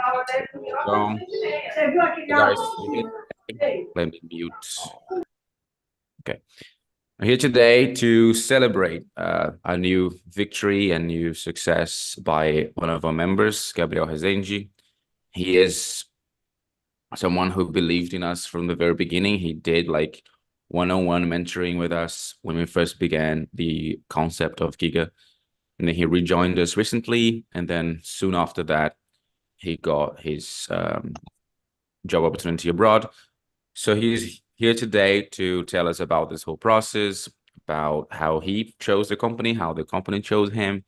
So, hey guys, let me mute. Okay, I'm here today to celebrate a new victory and new success by one of our members, Gabriel Rezende. He is someone who believed in us from the very beginning. He did like one-on-one mentoring with us when we first began the concept of Giga. And then he rejoined us recently. And then soon after that, he got his job opportunity abroad. So he's here today to tell us about this whole process, about how he chose the company, how the company chose him,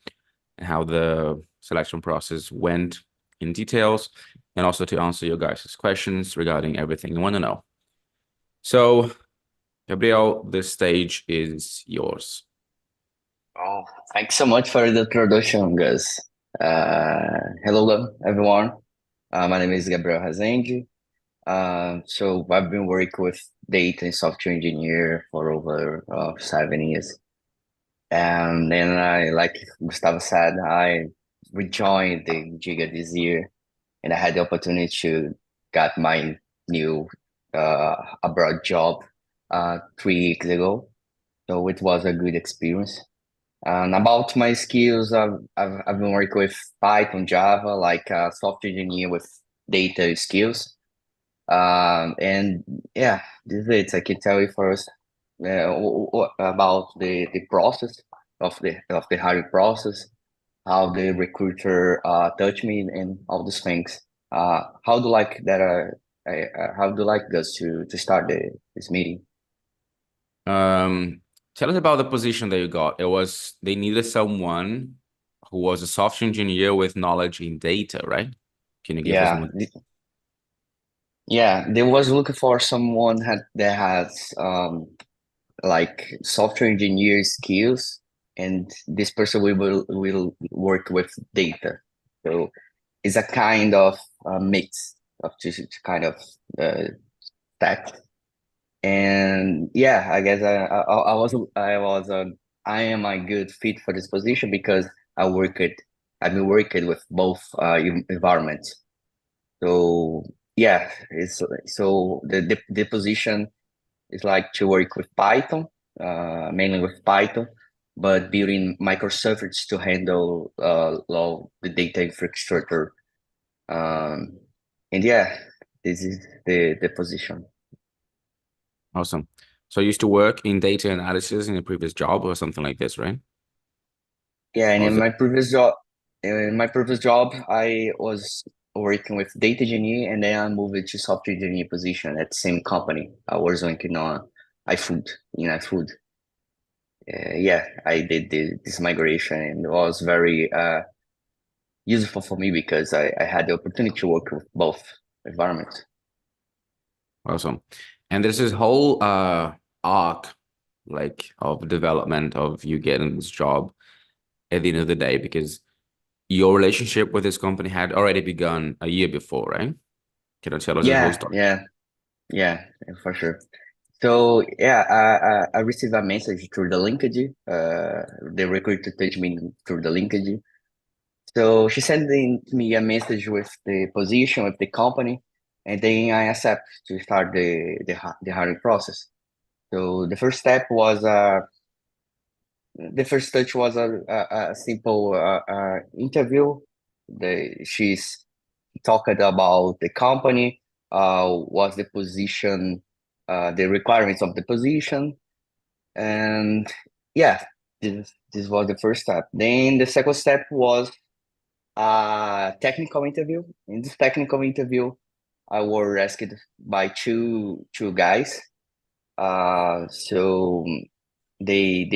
and how the selection process went in details, and also to answer your guys' questions regarding everything you want to know. So, Gabriel, this stage is yours. Oh, thanks so much for the introduction, Gus. Hello, everyone. My name is Gabriel Rezende. So I've been working with data and software engineer for over 7 years. And then like Gustavo said, I rejoined the Giga this year, and I had the opportunity to get my new abroad job 3 weeks ago. So it was a good experience. And about my skills, I've been working with Python, Java, like software engineer with data skills. And yeah, this is it. I can tell you first about the process of the hiring process, how the recruiter touched me, and all these things. How do you like that? How do you like us to start this meeting? Tell us about the position that you got. It was they needed someone who was a software engineer with knowledge in data, right? Can you give us Yeah, more? yeah. They was looking for someone that has like software engineer skills, and this person will work with data. So it's a kind of mix of two kind of uh, tech. And yeah, I guess I am a good fit for this position because I've been working with both environments. So yeah, it's so the position is like to work with Python, mainly with Python, but building microservices to handle all the data infrastructure. Um, and yeah, this is the position. Awesome. So you used to work in data analysis in a previous job or something like this, right? Yeah, and Or was it? in my previous job, I was working with data engineer, and then I moved to software engineer position at the same company. I was working on iFood in iFood. Yeah, I did this migration, and it was very useful for me because I had the opportunity to work with both environments. Awesome. And there's this whole arc like of development of you getting this job at the end of the day because your relationship with this company had already begun a year before, right? Can you tell us this whole Yeah, story? yeah, for sure. So yeah, I received a message through the LinkedIn. The recruiter touched me through the LinkedIn. So she sent me a message with the position of the company, and then I accept to start the hiring process. So the first touch was a simple interview. She's talked about the company, what's the position, the requirements of the position, and yeah, this was the first step. Then the second step was a technical interview. In this technical interview, I was asked by two guys. So they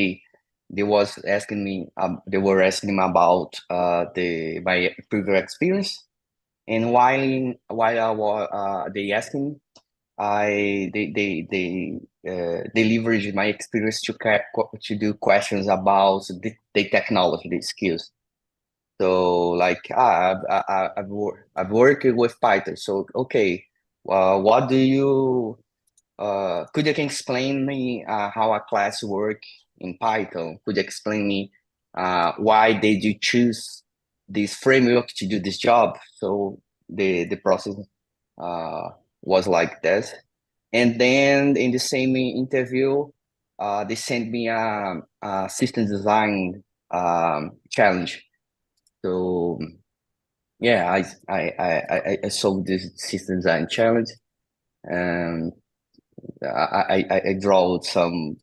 they was asking me they were asking me about the my previous experience, and while I was they asking, they leveraged my experience to do questions about the technology, the skills. So like I've worked with Python. So okay, what do you could you can explain me how a class work in Python? Could you explain me why did you choose this framework to do this job? So the process was like this. And then in the same interview, they sent me a system design challenge. So yeah, I solved this system design challenge, and I draw some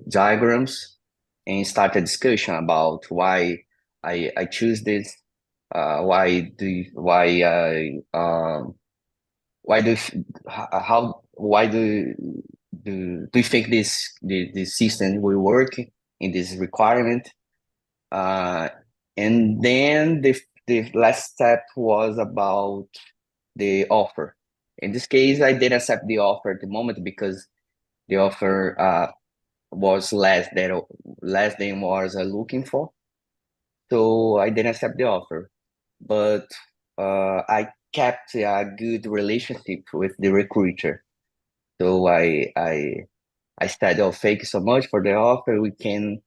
diagrams and start a discussion about why I choose this. Why do how why do you think the system will work in this requirement? Uh, and then the last step was about the offer. In this case, I didn't accept the offer at the moment because the offer was less than was I looking for. So I didn't accept the offer. But I kept a good relationship with the recruiter. So I said, "Oh, thank you so much for the offer. We can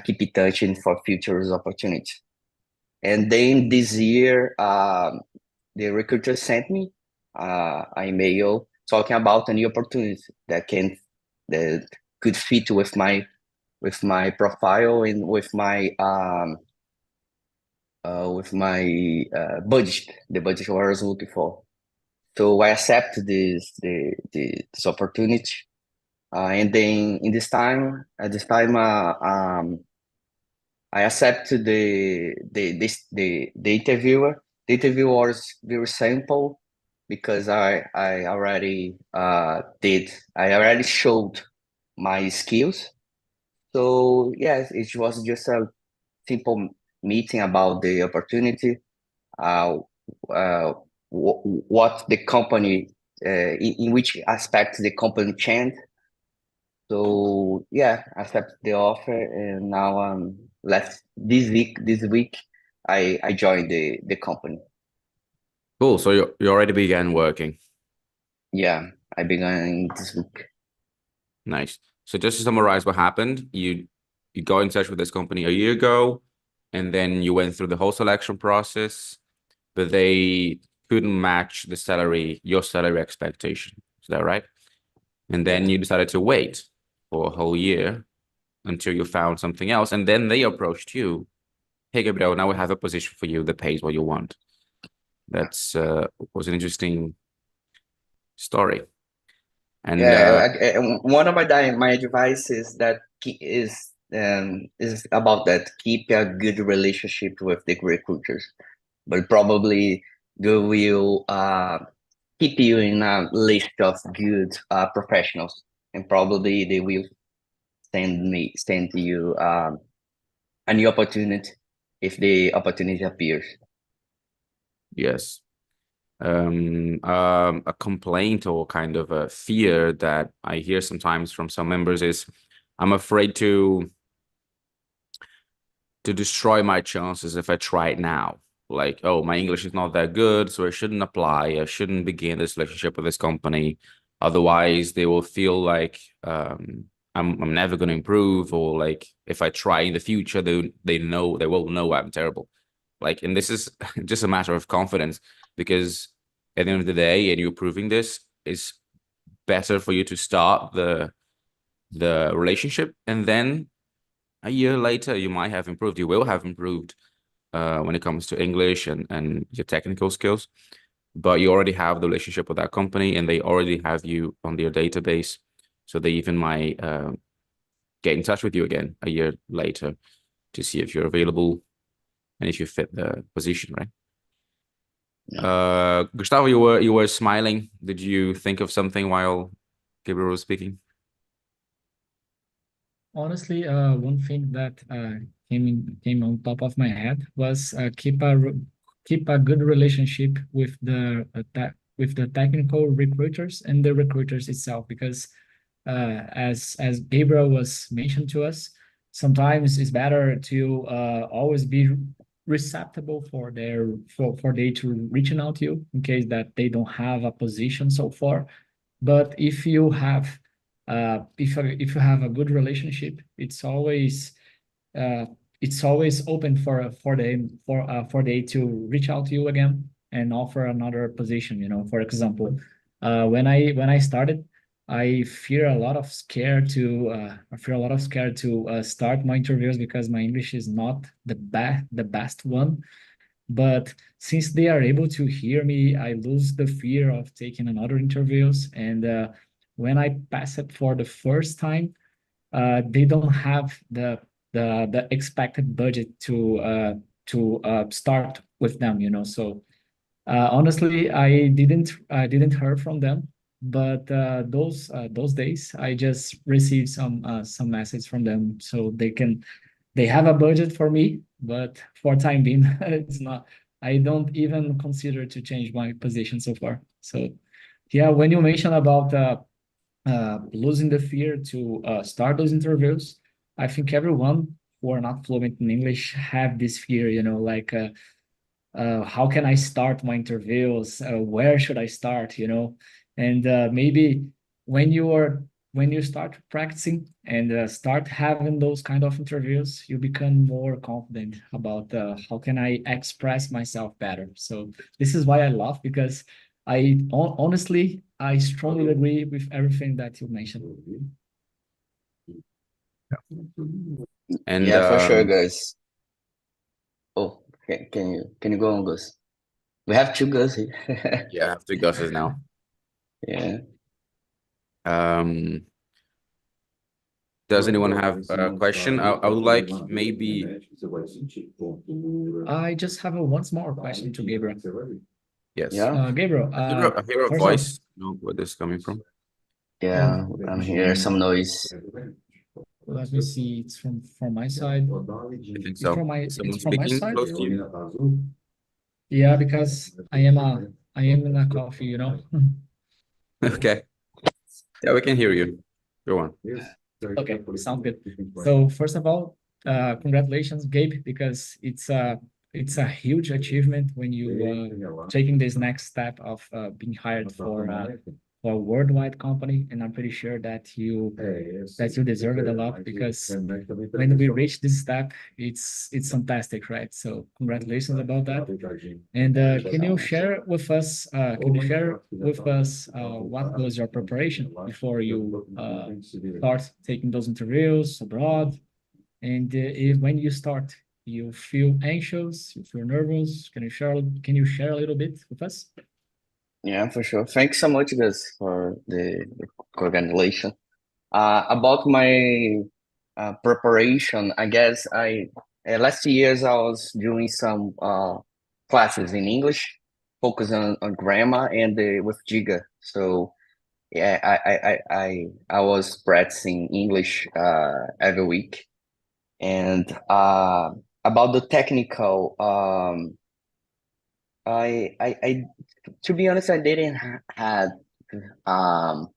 keep in touch in for future opportunities." And then this year, the recruiter sent me an email talking about a new opportunity that could fit with my profile and with my budget, the budget I was looking for. So I accepted this opportunity. And then at this time, I accepted the interviewer. The interview was very simple because I already I already showed my skills. So yes, it was just a simple meeting about the opportunity, uh, uh, what the company, in which aspect the company changed. So yeah, I accepted the offer, and now last this week I joined the company. Cool. So you already began working. Yeah, I began this week. Nice. So just to summarize what happened, you got in touch with this company a year ago, and then you went through the whole selection process, but they couldn't match your salary expectation. Is that right? And then you decided to wait for a whole year until you found something else, and then they approached you. Hey, Gabriel, now we have a position for you that pays what you want. That's was an interesting story. And Yeah, one of my advice is that is about that. Keep a good relationship with the recruiters, but probably they will keep you in a list of good professionals, and probably they will send you a new opportunity if the opportunity appears. yes, a complaint or kind of a fear that I hear sometimes from some members is I'm afraid to destroy my chances if I try it now. Like, oh, my English is not that good, so I shouldn't apply. I shouldn't begin this relationship with this company. Otherwise, they will feel like I'm never going to improve, or like if I try in the future, they will know I'm terrible. Like, and this is just a matter of confidence, because at the end of the day, and you're proving this, is better for you to start the relationship, and then a year later you might have improved. You will have improved when it comes to English and your technical skills, but you already have the relationship with that company, and they already have you on their database, so they even might get in touch with you again a year later to see if you're available and if you fit the position, right? Gustavo, you were smiling. Did you think of something while Gabriel was speaking? Honestly, one thing that came on top of my head was keep a good relationship with the technical recruiters and the recruiters itself, because as Gabriel was mentioned to us, sometimes it's better to always be receptible for they to reaching out to you in case that they don't have a position so far. But if you have if you have a good relationship, it's always open for they to reach out to you again and offer another position. For example, when I started, I fear a lot of scare to start my interviews because my English is not the best one. But since they are able to hear me, I lose the fear of taking another interviews. And when I pass it for the first time, they don't have the expected budget to start with them. So honestly, I didn't hear from them, but those days I just received some message from them, so they have a budget for me, but for time being, it's not. I don't even consider to change my position so far. So yeah, when you mention about losing the fear to start those interviews, I think everyone who are not fluent in English have this fear, like how can I start my interviews? Where should I start? And maybe when you start practicing and start having those kind of interviews, you become more confident about how can I express myself better. So this is why I laugh, because honestly, I strongly agree with everything that you mentioned. And Yeah, for sure, guys. Oh, can you go on, Gus? We have two Gus here. yeah, I have two Gus's now. Yeah. Does anyone have a question? I would like maybe. I just have a once more question to Gabriel. Yes. Yeah. Gabriel, I hear a first voice. Where this is coming from? Yeah, I'm here. Some noise. Let me see. It's from my side. I think It's so. from my Someone it's from my speaking side. close to you? Yeah, because I am in a coffee. Okay. Yeah, we can hear you. Go on. Okay, sounds good. So first of all, congratulations, Gabe, because it's a huge achievement when you taking this next step of being hired for a worldwide company, and I'm pretty sure that you deserve it a lot, because when we reach this step, it's fantastic, right? So congratulations about that. And can you share with us? What was your preparation before you start taking those interviews abroad? And when you start, you feel anxious, you feel nervous. Can you share a little bit with us? Yeah, for sure. Thanks so much, Gus, for the congratulations. About my preparation, I guess last years I was doing some classes in English, focus on grammar and with Giga. So yeah, I was practicing English every week. And about the technical, I to be honest, I didn't had um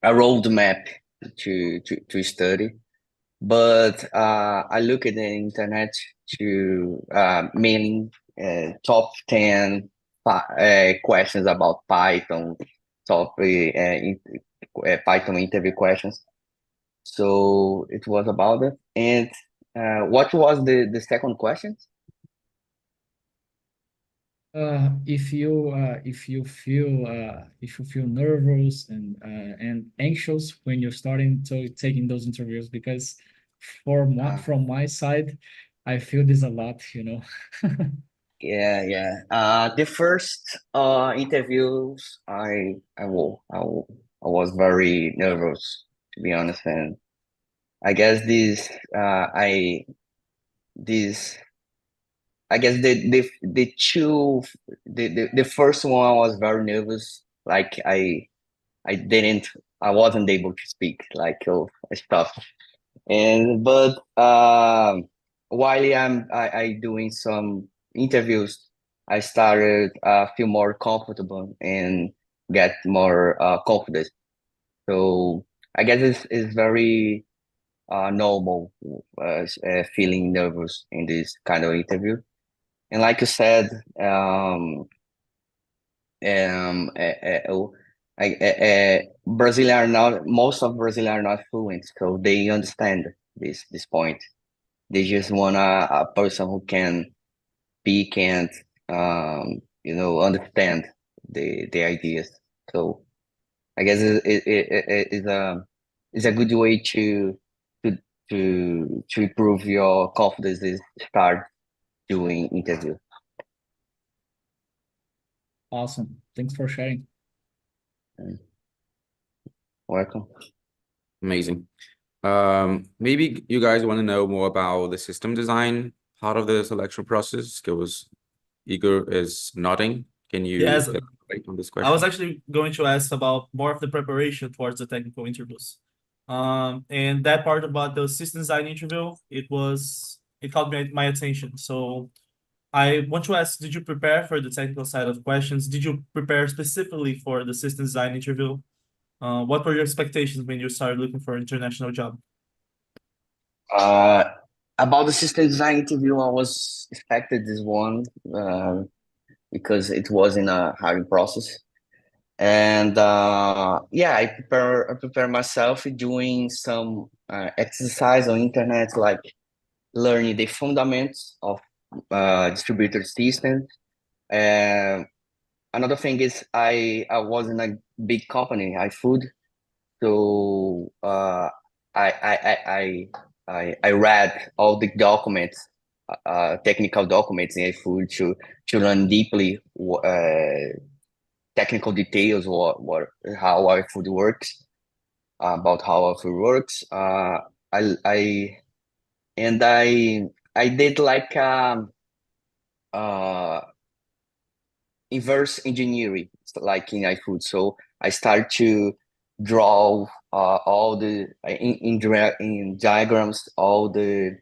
a roadmap to study. But I look at the internet to mainly top 10 questions about Python, top Python interview questions. So it was about it. And what was the second question? If you feel nervous and anxious when you're starting to taking those interviews, because from my side, I feel this a lot. Yeah. The first interviews, I was very nervous, to be honest, and I guess this I guess the two the first one was very nervous. Like I didn't I wasn't able to speak like stuff. And but while I doing some interviews, I started feel more comfortable and get more confidence. So I guess it's very normal feeling nervous in this kind of interview. And like you said, oh, Brazilian are not most of Brazilian are not fluent, so they understand this point. They just want a person who can speak and understand the ideas. So I guess it's a good way to to improve your confidence is start doing interview. Awesome. Thanks for sharing. Welcome. Amazing. Maybe you guys want to know more about the system design part of the selection process, because Igor is nodding. Can you Yes. elaborate on this I question? was actually going to ask about more of the preparation towards the technical interviews. And that part about the system design interview, it caught my attention. So I want to ask, did you prepare for the technical side of questions? Did you prepare specifically for the system design interview? What were your expectations when you started looking for an international job? About the system design interview, I was expected this one because it was in a hiring process. And yeah, I prepare myself doing some exercise on internet, like learning the fundamentals of distributed systems. And another thing is I was in a big company, iFood, so I read all the documents, technical documents in iFood to learn deeply technical details or how our food works, about how our food works. I and I did like uh inverse engineering, like in iFood. So I start to draw all the in diagrams all the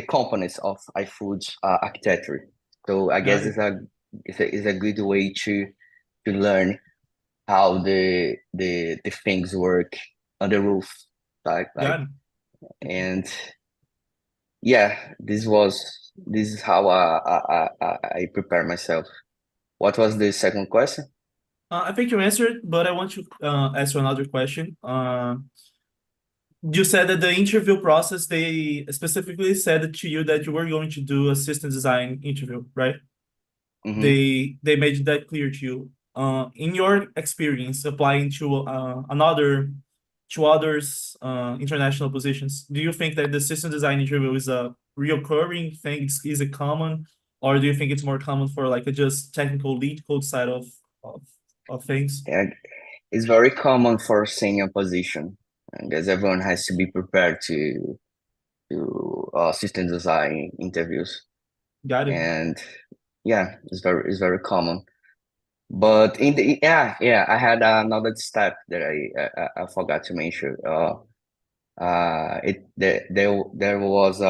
components of iFood's architecture. So I guess Got it's a good way to learn how the things work on the roof, like Got it. and yeah, this is how I prepare myself. What was the second question? I think you answered, but I want to ask you another question. You said that the interview process, they specifically said to you that you were going to do a system design interview, right? Mhm. They made that clear to you. In your experience applying to others international positions, do you think that the system design interview is a reoccurring thing? Is it common, or do you think it's more common for like a just technical lead code side of things? Yeah, it's very common for senior position. I guess everyone has to be prepared to system design interviews, Got it. and yeah, it's very common. But in the I had another step that I forgot to mention. There was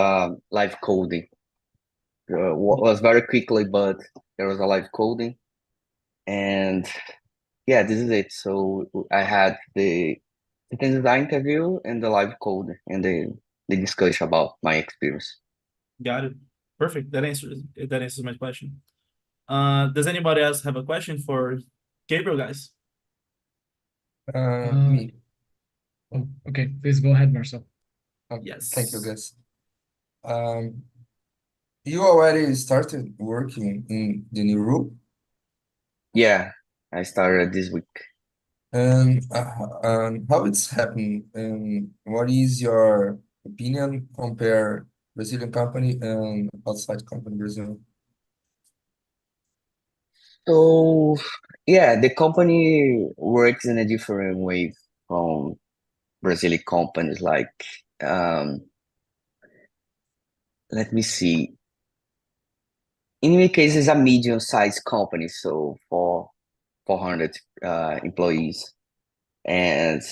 live coding. Was very quickly, but there was a live coding, and yeah, this is it. So I had the design interview and the live code and the discussion about my experience. Got it. Perfect. That answers my question. Does anybody else have a question for Gabriel, guys? Me. Oh, okay, please go ahead, Marcel. Yes. Thank you, guys. You already started working in the new role, Yeah, I started this week. and how it's happening, and what is your opinion compare Brazilian company and outside company Brazil? So yeah, the company works in a different way from Brazilian companies. Like, let me see. In my case, it's a medium-sized company, so for 400 employees, and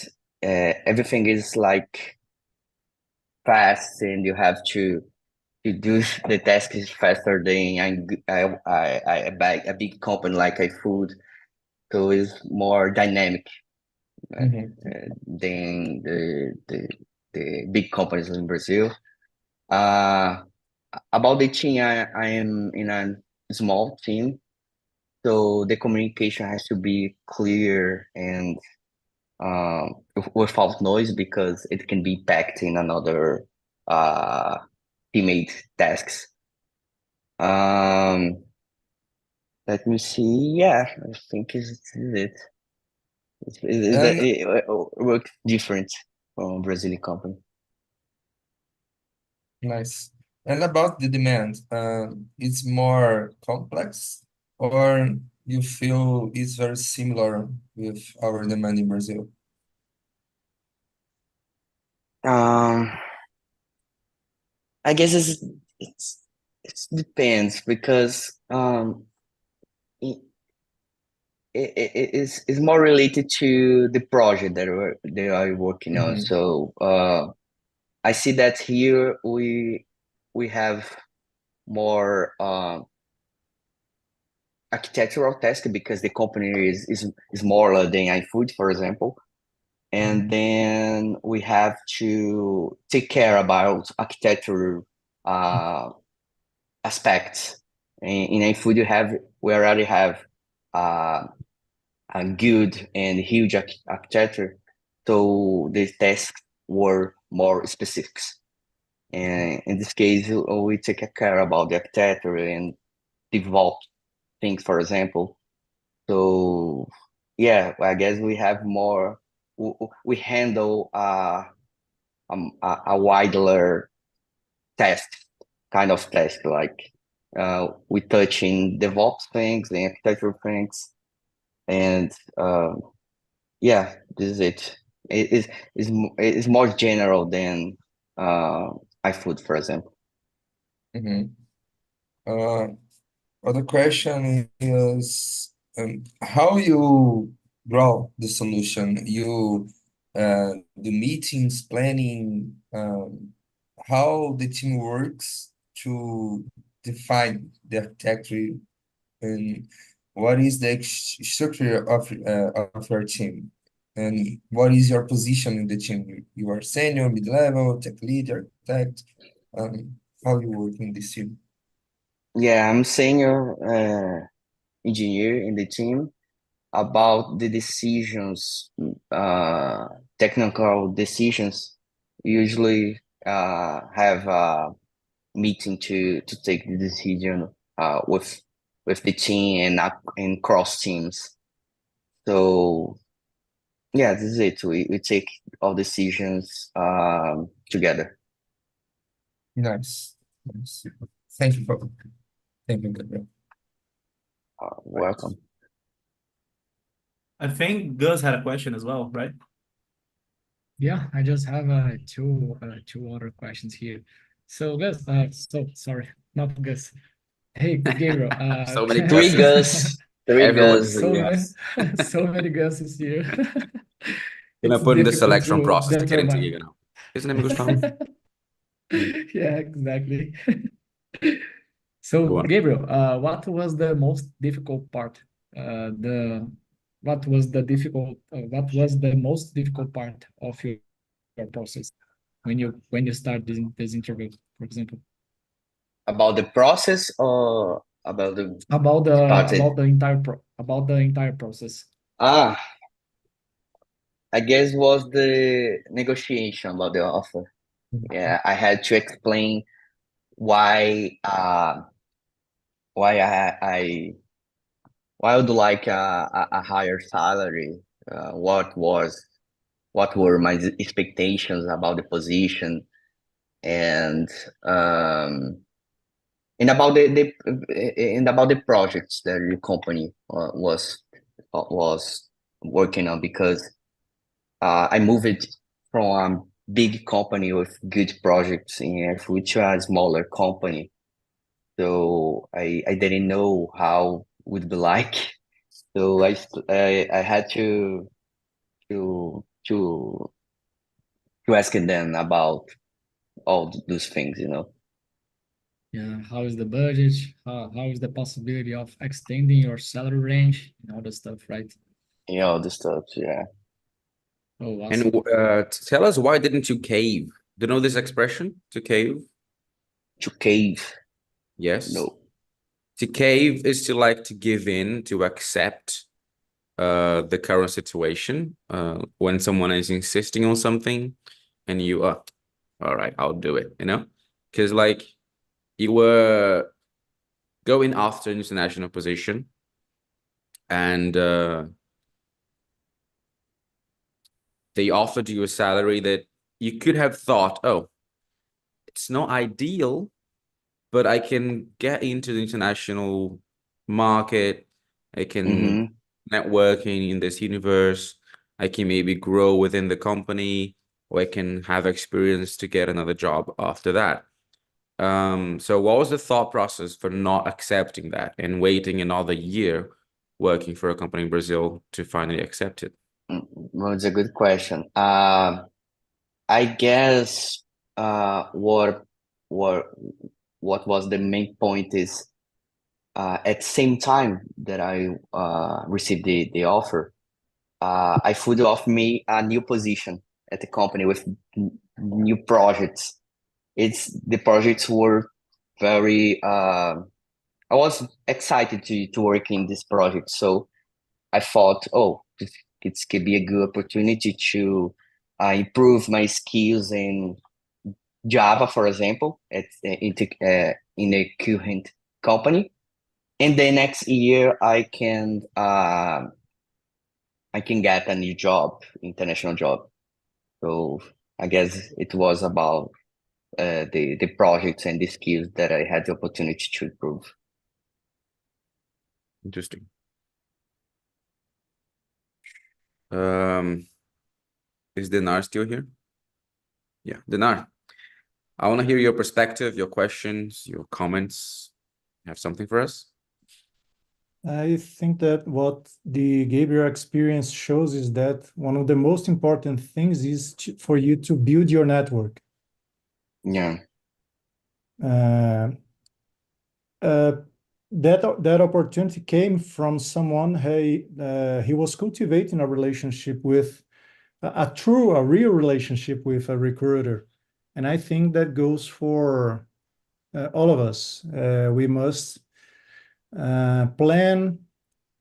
everything is like fast, and you have to do the task is faster than a big company like iFood, so it's more dynamic than the big companies in Brazil. About the team, I am in a small team, so the communication has to be clear and without noise because it can be packed in another teammate tasks. Um, Let me see. Yeah, I think it's it. And It works different from Brazilian company. nice. And about the demand, it's more complex, or you feel it's very similar with our demand in Brazil? Um, I guess it's it depends because it, it's more related to the project that they are working on. Mm-hmm. So I see that here we have more architectural task because the company is smaller than iFood, for example. And then we have to take care about architecture uh, aspects. In iFood, we already have uh, a good and huge architecture, so the tasks were more specifics. And in this case, we take care about the architecture and develop things, for example. So yeah, I guess we have more. We handle a wider task, kind of task, like we touch in DevOps things and architecture things, and yeah, this is it. It's more general than iFood, for example. Mm-hmm. Other question is how you grow the solution? You the meetings, planning, how the team works to define the architecture and what is the structure of your team and what is your position in the team? You are senior, mid-level, tech lead, architect. How you work in this team? Yeah, I'm senior engineer in the team. About the decisions, technical decisions, usually have a meeting to take the decision with the team and cross teams. So yeah, this is it. We take all decisions together. Nice. Nice. Thank you, Gabriel. Welcome. I think Gus had a question as well, right? Yeah, I just have two other questions here. So Gus, so sorry, not Gus. Hey, Gabriel. So many Three Guses. Gus, three Everyone's Gus. so Gus. so many Guses here. Gonna It's put in the difficult selection to process to get into determine. Giga now. His name is Gustavo. Yeah, exactly. Go So, on. Gabriel, what was the most difficult part? What was the most difficult part of your process when you start this interview, for example? About the process or about the About started? about the entire process. Ah, I guess was the negotiation about the offer. Yeah, I had to explain why why why I would like a higher salary. What were my expectations about the position and um about the projects that the company was working on because I moved from a big company with good projects in food to a smaller company. So I didn't know how would be like. So I had to to to ask them about all those things, you know. Yeah, how is the budget? How is the possibility of extending your salary range and all the stuff, right? Yeah, all the stuff, yeah. Oh, And awesome. tell us, why didn't you cave? Do you know this expression, to cave? To cave, Yes. no. To cave is to like to give in, to accept the current situation. When someone is insisting on something and you are, all right, I'll do it, you know? Because like you were go in after an international position, and they offered you a salary that you could have thought, oh, it's not ideal, but I can get into the international market. I can networking in this universe. I can maybe grow within the company, or I can have experience to get another job after that. So what was the thought process for not accepting that and waiting another year working for a company in Brazil to finally accept it? Well, it's a good question. I guess what what was the main point is at the same time that I received the offer, I would offer me a new position at the company with new projects. The projects were very. I was excited to work in this project, so I thought, oh, it could be a good opportunity to improve my skills in Java, for example, in a current company, and then next year I can get a new job, international job. So I guess it was about the projects and the skills that I had the opportunity to improve. Interesting. Is Dinar still here? Yeah, Dinar. I want to hear your perspective, your questions, your comments. You have something for us? I think that what the Gabriel experience shows is that one of the most important things is for you to build your network. Yeah. That opportunity came from someone he was cultivating a relationship with a real relationship with a recruiter, and I think that goes for all of us. We must plan,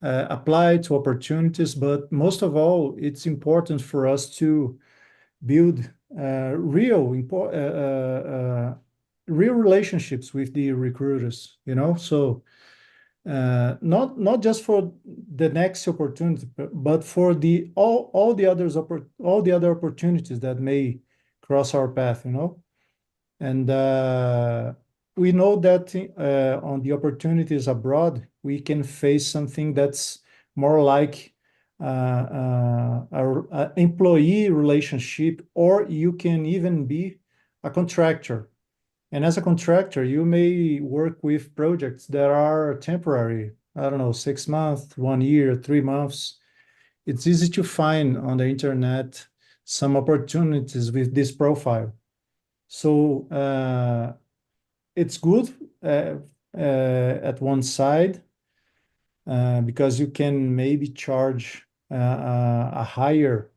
apply to opportunities, but most of all, it's important for us to build real relationships with the recruiters, so not just for the next opportunity, but for all the other opportunities that may cross our path, and we know that on the opportunities abroad, we can face something that's more like our employee relationship, or you can even be a contractor. And as a contractor, you may work with projects that are temporary. I don't know, 6 months, 1 year, 3 months. It's easy to find on the internet some opportunities with this profile. So it's good at one side because you can maybe charge a higher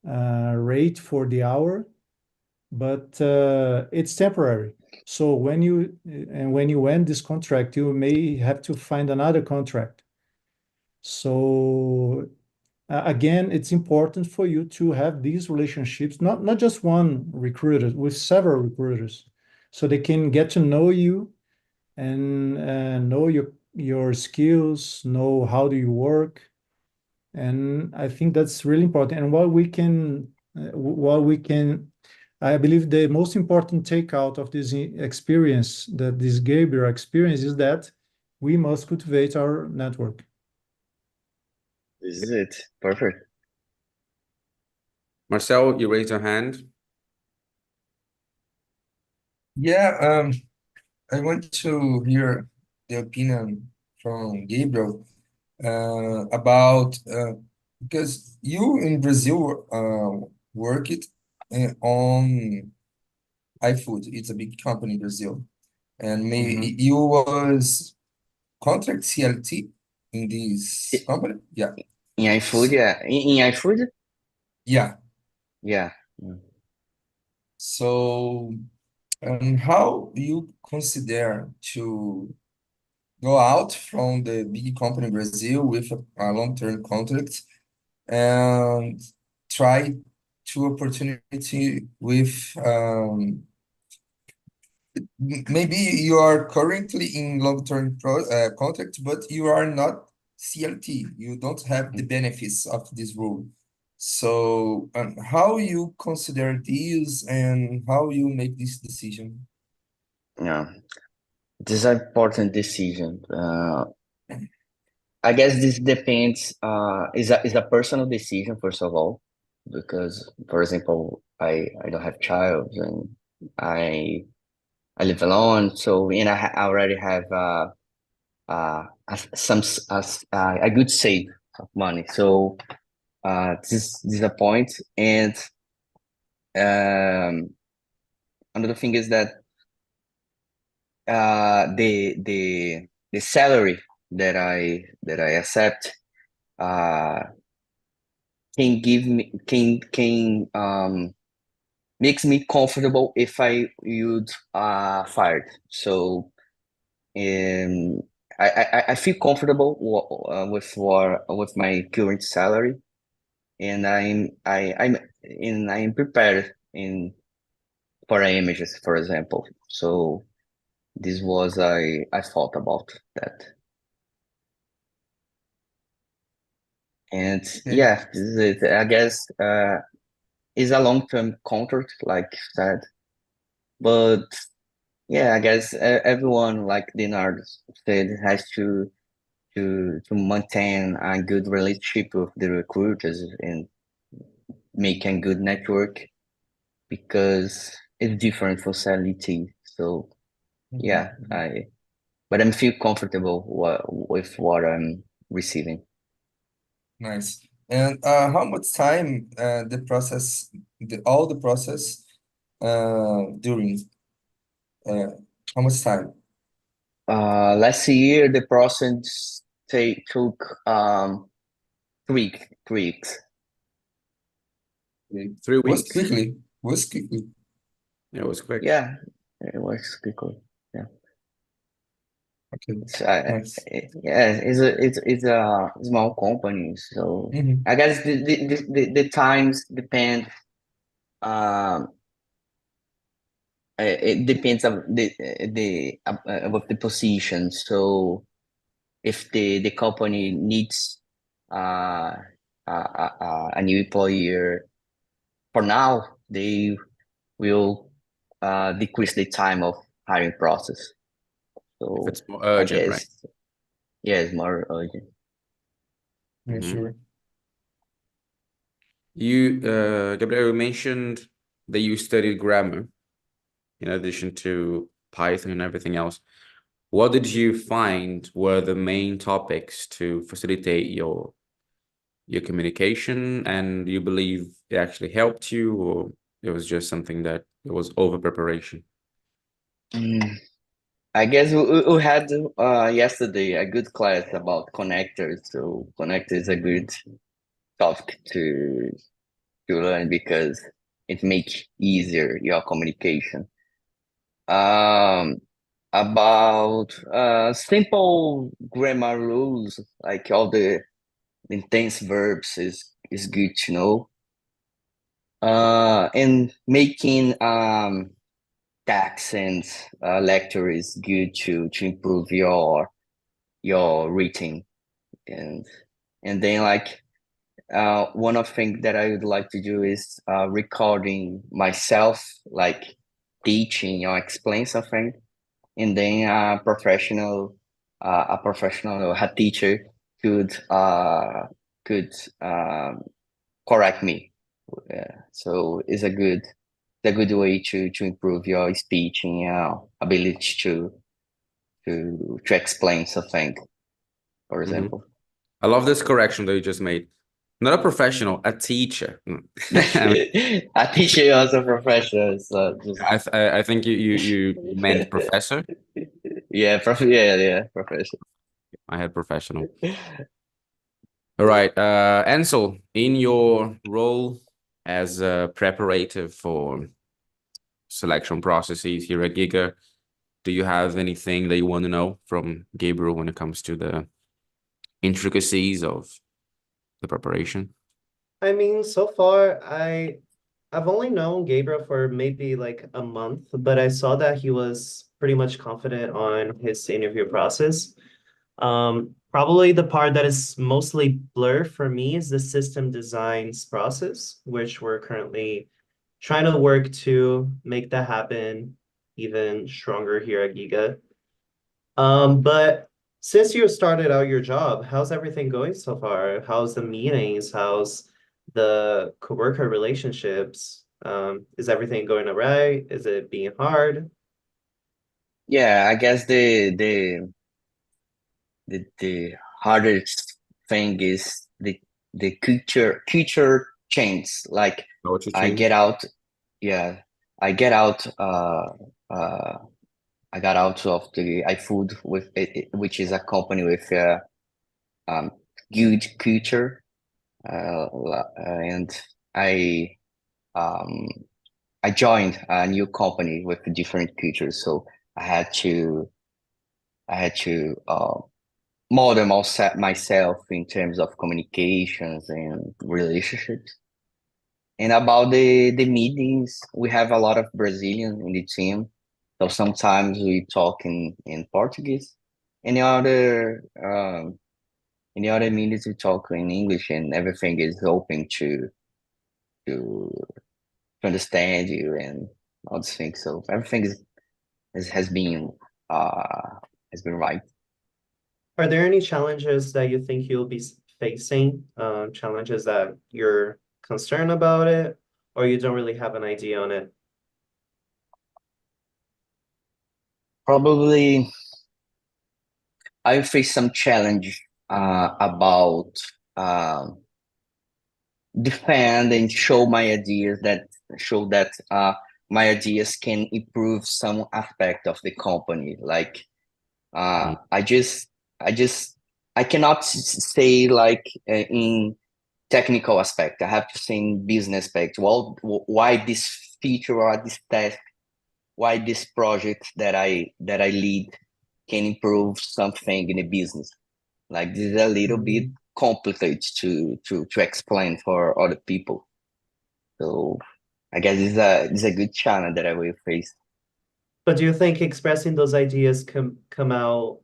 rate for the hour, but it's temporary. So when you end this contract, you may have to find another contract. So again, it's important for you to have these relationships, not just one recruiter, with several recruiters, so they can get to know you and know your skills, know how do you work. And I think that's really important. And I believe the most important takeout of this experience, that this Gabriel experience, is that we must cultivate our network. This is it. Perfect. Marcel, you raised your hand. Yeah, I want to hear the opinion from Gabriel about because you in Brazil worked on iFood. It's a big company in Brazil, and you was contract CLT in this company. Yeah, In iFood, yeah. In iFood? yeah. Yeah. So, how you consider to go out from the big company in Brazil with a long-term contract and try to opportunity with maybe you are currently in long-term contract, but you are not CLT. You don't have the benefits of this rule. So, how you consider these and how you make this decision? Yeah, this is an important decision. I guess this depends. Is a personal decision first of all, because for example, I don't have child and I live alone, so and I already have a good save of money. So this is a point, and another thing is that the salary that I accept can give me can makes me comfortable if I would fired. So I feel comfortable with my current salary, and I'm prepared in for images, for example. So this was I thought about that. And Okay. yeah, this is it. I guess it's a long-term contract, like you said. But yeah, I guess everyone, like Dinard said, has to maintain a good relationship with the recruiters and make a good network because it's different for CLT. So yeah, but I feel comfortable with what I'm receiving. Nice. And how much time the process, all the process during how much time? Last year the process took 3 weeks. 3 Was weeks. quickly. Was quickly. It was quick. Yeah, it works quickly. Yeah. Okay. So Nice. yeah, it's a small company, so Mhm. I guess the times depend. Um, it depends of of the position. So if the company needs a new employer, for now they will decrease the time of hiring process. If So it's more I urgent, right? guess yeah, it's more urgent. Yeah, Mhm. sure. You, Gabriel, mentioned that you studied grammar in addition to Python and everything else. What did you find were the main topics to facilitate your communication, and you believe it actually helped you, or it was just something that it was over preparation? Mm, I guess we had yesterday a good class about connectors. So connector is a good topic to learn because it makes easier your communication. Um, about simple grammar rules, like all the intense verbs is good to know. And making accents lecture is good to improve your reading, and then like one of the things that I would like to do is recording myself like teaching or explain something, and then a professional a teacher could correct me. So it's a good way to improve your speech and your ability to explain something, for example. I love this correction that you just made. Not a professional, a teacher. I mean, A teacher also professional, so just I think you meant professor. yeah, yeah, professional. I had professional. All right, Ansel, in your role as a preparator for selection processes here at Giga, do you have anything that you want to know from Gabriel when it comes to the intricacies of the preparation? I mean, so far, I I've only known Gabriel for maybe like a month, but I saw that he was pretty much confident on his interview process. Probably the part that is mostly blur for me is the system designs process, which we're currently trying to work to make that happen even stronger here at Giga. But since you started out your job, how's everything going so far? How's the meetings? How's the coworker relationships? Is everything going all right? Is it being hard? Yeah, I guess the hardest thing is the culture change. Like Culture I change. get out, yeah, I get out. I got out of the iFood with it, which is a company with um huge culture, and I um I joined a new company with different cultures, so I had to I had to model myself in terms of communications and relationships. And about the meetings, we have a lot of Brazilian in the team, so sometimes we talk in Portuguese. Any other any other meetings we talk in English, and everything is open to understand you and all these things. So everything is uh has been right. Are there any challenges that you think you'll be facing? Challenges that you're concerned about it, or you don't really have an idea on it? Probably I face some challenge about defend and show my ideas that show that my ideas can improve some aspect of the company. Like Mm. I just I cannot say like in technical aspect. I have to say in business aspect. Well, why this feature or this task, why this project that I lead can improve something in the business. Like this is a little bit complicated to explain for other people. So I guess this is a good challenge that I will face. But do you think expressing those ideas come out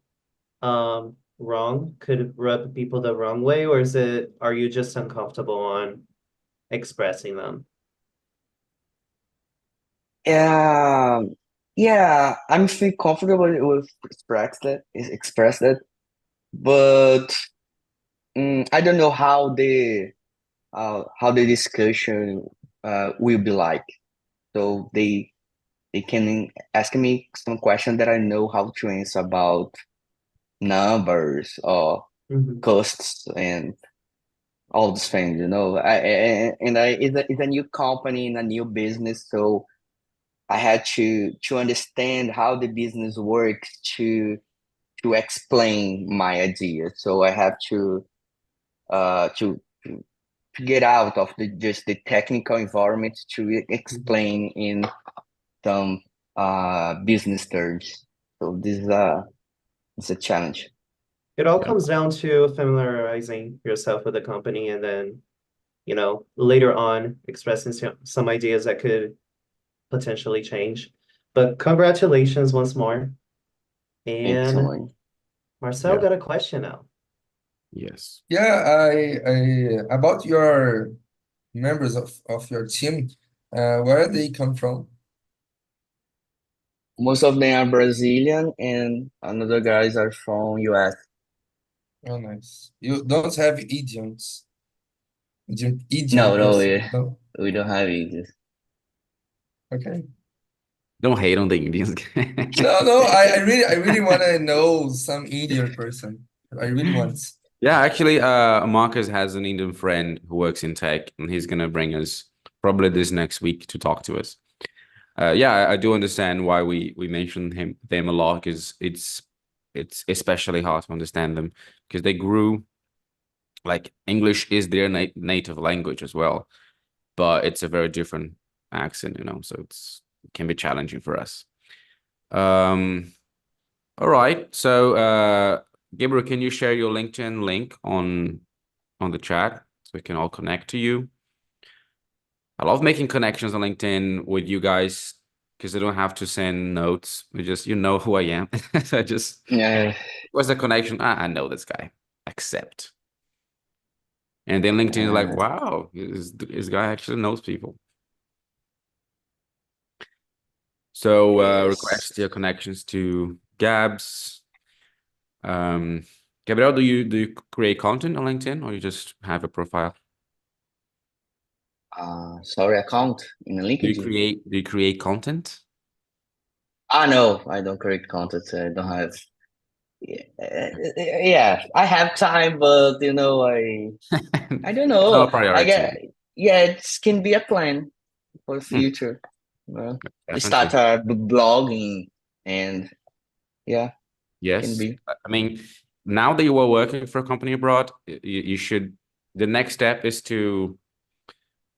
wrong? Could rub people the wrong way, or are you just uncomfortable on expressing them? Yeah, yeah, I'm feel comfortable with express that, but I don't know how the discussion will be like. So they can ask me some question that I know how to answer about numbers or Mhm. costs and all these things, you know. It's a new company and a new business, so I had to understand how the business works to explain my idea. So I have to get out of the just the technical environment to explain in some business terms. So this is it's a challenge. It all Yeah. comes down to familiarizing yourself with the company and then, later on expressing some ideas that could potentially change. But congratulations once more. Thanks so And much. Marcel Yeah. got a question now. Yes. Yeah, I about your members of your team, where they come from? Most of them are Brazilian and another guys are from US. Oh, nice. You don't have Indian No, person, no? we don't have it. Okay. Don't hate on the Indians. No, I really want to know some Indian person. I really want. Yeah, actually, Marcus has an Indian friend who works in tech, and he's gonna bring us probably this next week to talk to us. Yeah, I do understand why we mention them a lot, because it's especially hard to understand them because they grew like English is their native language as well, but it's a very different accent, so it can be challenging for us. All right, so Gabriel, can you share your LinkedIn link on the chat so we can all connect to you? I love making connections on LinkedIn with you guys because I don't have to send notes. We just, you know who I am. So I just, Yeah, what's the connection? I know this guy. Accept. And then LinkedIn is like, uh, wow, this guy actually knows people. So yes. request your connections to Gabs. Gabriel, do you create content on LinkedIn or you just have a profile? Sorry, account in LinkedIn. Do you create content? No, I don't create content. I don't have. Yeah, I have time, but I don't It's not a know. I get priority. Yeah, it can be a plan for the Hmm, future. Well, definitely. start a blogging and yeah, can Yes. be. I mean, now that you are working for a company abroad, you should, the next step is to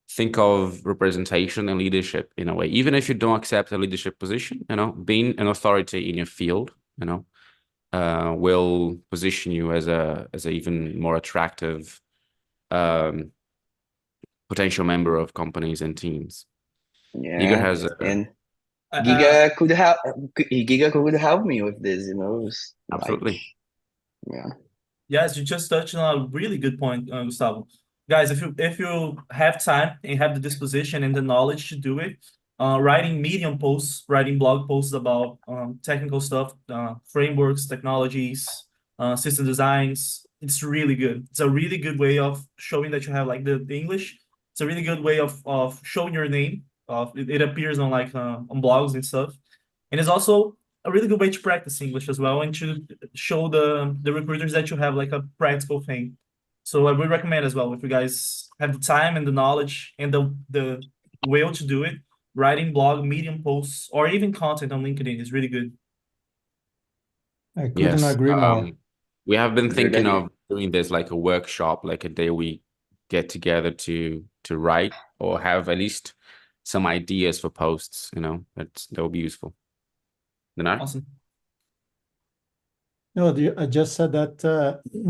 think of representation and leadership in a way. Even if you don't accept a leadership position, being an authority in your field, will position you as a even more attractive um, potential member of companies and teams. Giga Yeah, has a and Uh, Giga could help me with this. It's like absolutely. yeah, Yes, you just touched on a really good point, Gustavo. Guys, if you have time and have the disposition and the knowledge to do it, writing Medium posts, writing blog posts about technical stuff, frameworks, technologies, system designs, it's really good. It's a really good way of showing that you have like the English. It's a really good way of showing your name. It appears on like on blogs and stuff, and it's also a really good way to practice English as well and to show the recruiters that you have like a practical thing. So I would recommend as well if you guys have the time and the knowledge and the will to do it, writing blog, Medium posts, or even content on LinkedIn is really good. I couldn't Yes. agree more. We have been good thinking idea. of doing this like a workshop, like a day we get together to write or have at least some ideas for posts, that will be useful. Leonardo? Awesome. No, I just said that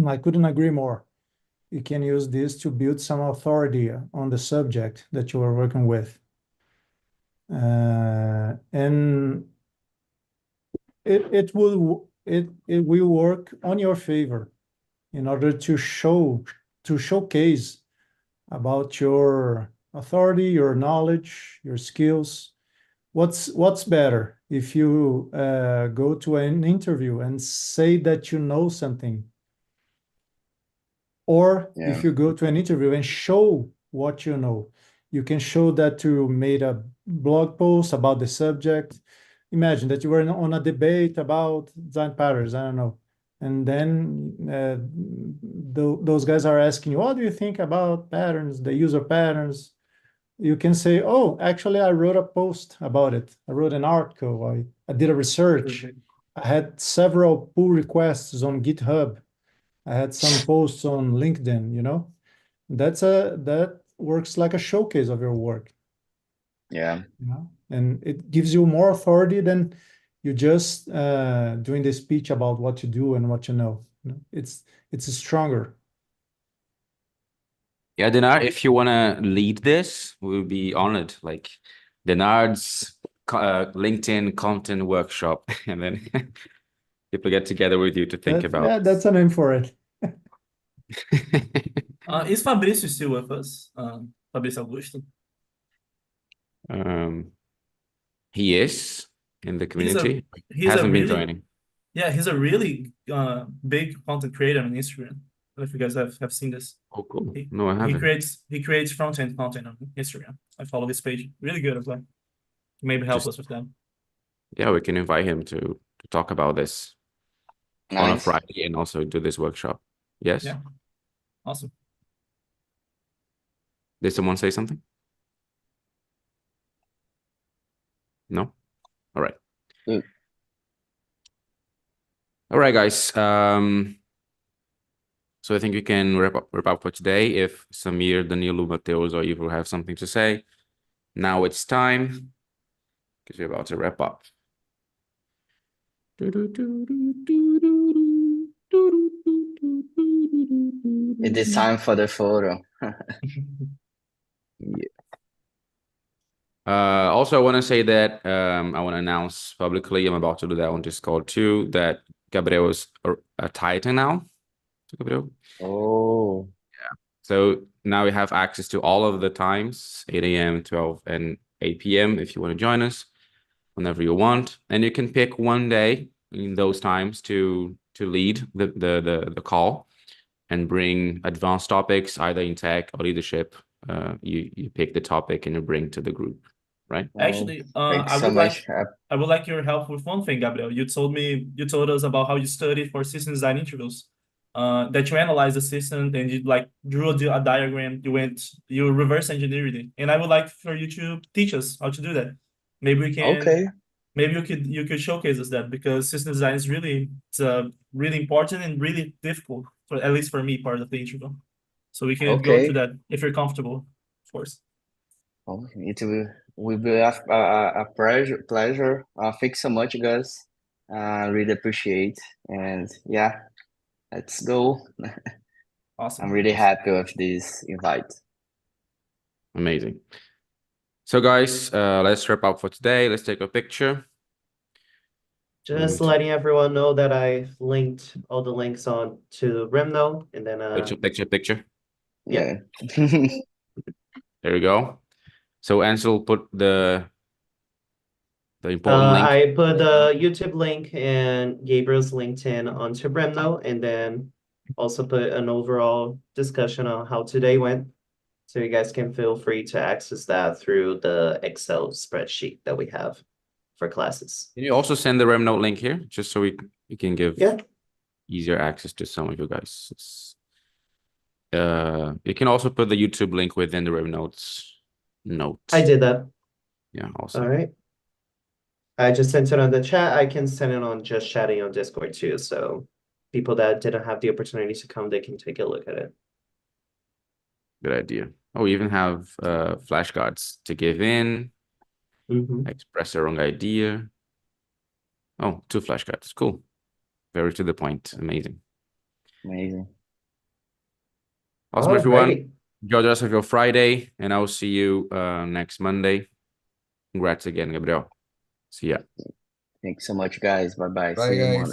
I couldn't agree more. You can use this to build some authority on the subject that you are working with. And it will work on your favor in order to showcase about your authority, your knowledge, your skills. What's better if you go to an interview and say that you know something, or Yeah, if you go to an interview and show what you know? You can show that you made a blog post about the subject. Imagine that you were on a debate about design patterns, I don't know. And then those guys are asking you, what do you think about patterns, the use of patterns? You can say, oh, actually, I wrote a post about it. I wrote an article. I did a research. Perfect. I had several pull requests on GitHub. I had some posts on LinkedIn. That works like a showcase of your work, yeah, and it gives you more authority than you just doing the speech about what you do and what you know. It's stronger. Yeah, Dinar, if you want to lead this, we'll be honored. Like Dinar's LinkedIn content workshop, and then people get together with you to think about. Yeah, that's a name for it. Is Fabrício still with us? Fabrício Augusto. He is in the He's a community. he's a Hasn't been really joining. Yeah, he's a really big content creator on Instagram. I don't know if you guys have seen this. Oh, cool. He No, I haven't. he creates front-end content on Instagram. I follow his page. Really good as well. Maybe help Just us with that. yeah, we can invite him to talk about this on a nice. Friday and also do this workshop. Yes. Yeah. Awesome. Did someone say something? No? All right. Good. All right, guys. So I think we can wrap up for today. If Samir, Danilo, Mateus, or Ivo have something to say, now it's time because we're about to wrap up. It is time for the photo. Yeah. Also, I want to say that I want to announce publicly, I'm about to do that on Discord too, that Gabriel is a Titan now. Gabriel. Oh, So now we have access to all of the times, 8 a.m., 12, and 8 p.m. if you want to join us whenever you want. And you can pick one day in those times to lead the call and bring advanced topics, either in tech or leadership. You pick the topic and you bring to the group, right? Actually, thanks I so would much. I would like your help with one thing, Gabriel. You told us about how you studied for system design interviews. That you analyzed the system and you like drew a diagram. You reverse engineered it, and I would like for you to teach us how to do that. Maybe we can. Okay. Maybe you could showcase us that, because system design is really really important and really difficult, for at least for me, part of the interview. So we can go Okay. through that if you're comfortable, of course. Oh, it will be a pleasure. Thanks so much, guys. Really appreciate. And yeah, let's go. Awesome. I'm really happy with this invite. Amazing. So guys, let's wrap up for today. Let's take a picture. Just letting everyone know that I linked all the links on to Remno, and then Picture. Yeah. There we go. So Ansel put the important link. I put the YouTube link and Gabriel's LinkedIn onto Remno, and then also put an overall discussion on how today went. So you guys can feel free to access that through the Excel spreadsheet that we have for classes. Can you also send the Remnote link here, just so we can give easier access to some of you guys? You can also put the YouTube link within the Remnotes note. I did that. Yeah, awesome. All right. I just sent it on the chat. I can send it on just chatting on Discord too. So people that didn't have the opportunity to come, they can take a look at it. Good idea. Oh, we even have flashcards to give in, express your own idea. Oh, 2 flashcards. Cool. Very to the point. Amazing. Amazing. Awesome, everyone. Enjoy the rest of your Friday, and I will see you next Monday. Congrats again, Gabriel. See ya. Thanks so much, guys. Bye-bye. Bye, See you guys. Monday.